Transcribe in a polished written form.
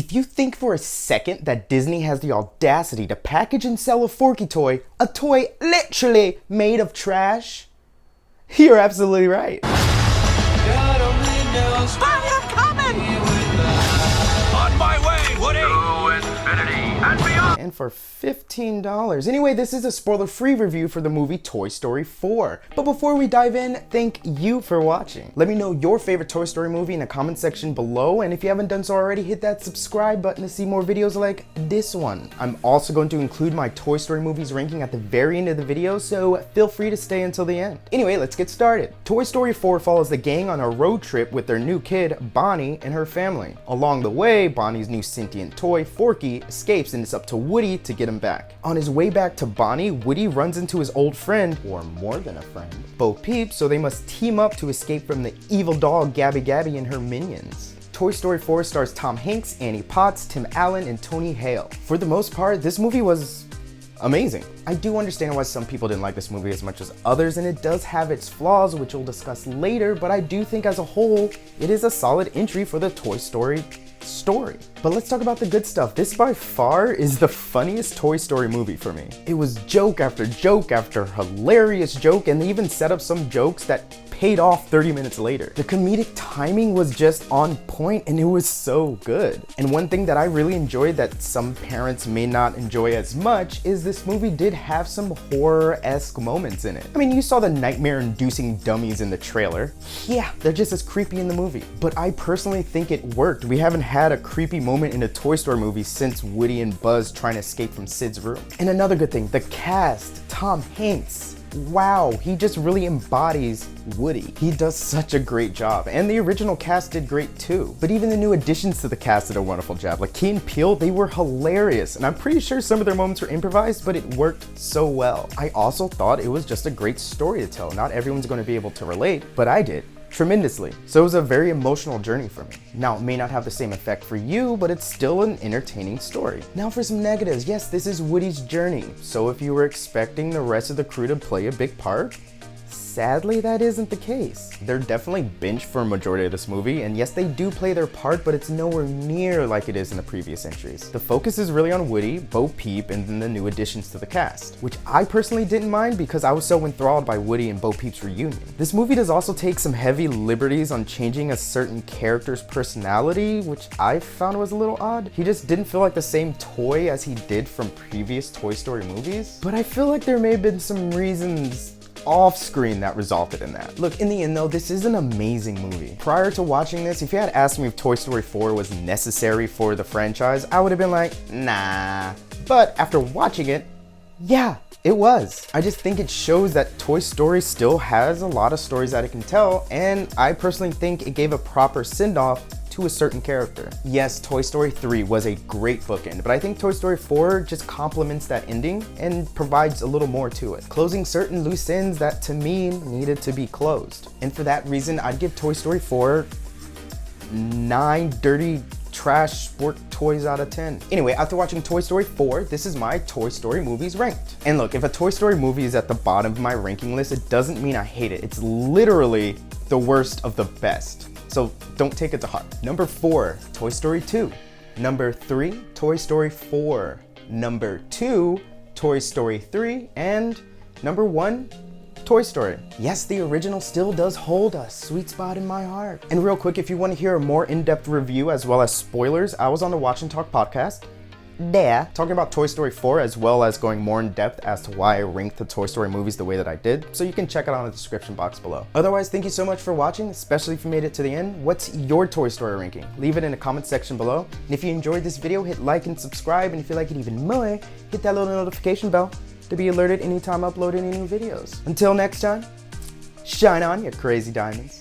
If you think for a second that Disney has the audacity to package and sell a Forky toy, a toy literally made of trash, you're absolutely right. God only knows Fire coming! on my way, Woody! To infinity and beyond! And for $15. Anyway, this is a spoiler-free review for the movie Toy Story 4. But before we dive in, thank you for watching. Let me know your favorite Toy Story movie in the comment section below, and if you haven't done so already, hit that subscribe button to see more videos like this one. I'm also going to include my Toy Story movies ranking at the very end of the video, so feel free to stay until the end. Anyway, let's get started. Toy Story 4 follows the gang on a road trip with their new kid, Bonnie, and her family. Along the way, Bonnie's new sentient toy, Forky, escapes, and it's up to Woody to get him back. On his way back to Bonnie, Woody runs into his old friend, or more than a friend, Bo Peep, so they must team up to escape from the evil dog Gabby Gabby and her minions. Toy Story 4 stars Tom Hanks, Annie Potts, Tim Allen, and Tony Hale. For the most part, this movie was amazing. I do understand why some people didn't like this movie as much as others, and it does have its flaws, which we'll discuss later, but I do think as a whole, it is a solid entry for the Toy Story story. But let's talk about the good stuff. This by far is the funniest Toy Story movie for me. It was joke after joke after hilarious joke, and they even set up some jokes that paid off 30 minutes later. The comedic timing was just on point, and it was so good. And one thing that I really enjoyed that some parents may not enjoy as much is this movie did have some horror-esque moments in it. I mean, you saw the nightmare-inducing dummies in the trailer. Yeah, they're just as creepy in the movie. But I personally think it worked. We haven't had a creepy moment in a Toy Story movie since Woody and Buzz trying to escape from Sid's room. And another good thing, the cast, Tom Hanks. Wow, he just really embodies Woody. He does such a great job, and the original cast did great too. But even the new additions to the cast did a wonderful job. Like Key and Peele, they were hilarious, and I'm pretty sure some of their moments were improvised, but it worked so well. I also thought it was just a great story to tell. Not everyone's going to be able to relate, but I did. Tremendously. So it was a very emotional journey for me. Now, it may not have the same effect for you, but it's still an entertaining story. Now for some negatives. Yes, this is Woody's journey. So if you were expecting the rest of the crew to play a big part, sadly, that isn't the case. They're definitely benched for a majority of this movie, and yes, they do play their part, but it's nowhere near like it is in the previous entries. The focus is really on Woody, Bo Peep, and then the new additions to the cast, which I personally didn't mind because I was so enthralled by Woody and Bo Peep's reunion. This movie does also take some heavy liberties on changing a certain character's personality, which I found was a little odd. He just didn't feel like the same toy as he did from previous Toy Story movies, but I feel like there may have been some reasons off screen that resulted in that. Look, in the end though, this is an amazing movie. Prior to watching this, if you had asked me if Toy Story 4 was necessary for the franchise, I would have been like, nah. But after watching it, yeah, it was. I just think it shows that Toy Story still has a lot of stories that it can tell, and I personally think it gave a proper send-off to a certain character. Yes, Toy Story 3 was a great bookend, but I think Toy Story 4 just complements that ending and provides a little more to it, closing certain loose ends that to me needed to be closed. And for that reason, I'd give Toy Story 4 9 dirty trash sport toys out of 10. Anyway, after watching Toy Story 4, this is my Toy Story movies ranked. And look, if a Toy Story movie is at the bottom of my ranking list, it doesn't mean I hate it. It's literally the worst of the best. So don't take it to heart. Number 4, Toy Story 2. Number 3, Toy Story 4. Number 2, Toy Story 3. And number 1, Toy Story. Yes, the original still does hold a sweet spot in my heart. And real quick, if you want to hear a more in-depth review as well as spoilers, I was on the Watch and Talk podcast there, talking about Toy Story 4 as well as going more in depth as to why I ranked the Toy Story movies the way that I did, so you can check it out in the description box below. Otherwise, thank you so much for watching, especially if you made it to the end. What's your Toy Story ranking? Leave it in the comment section below. And if you enjoyed this video, hit like and subscribe, and if you like it even more, hit that little notification bell to be alerted anytime I upload any new videos. Until next time, shine on, you crazy diamonds.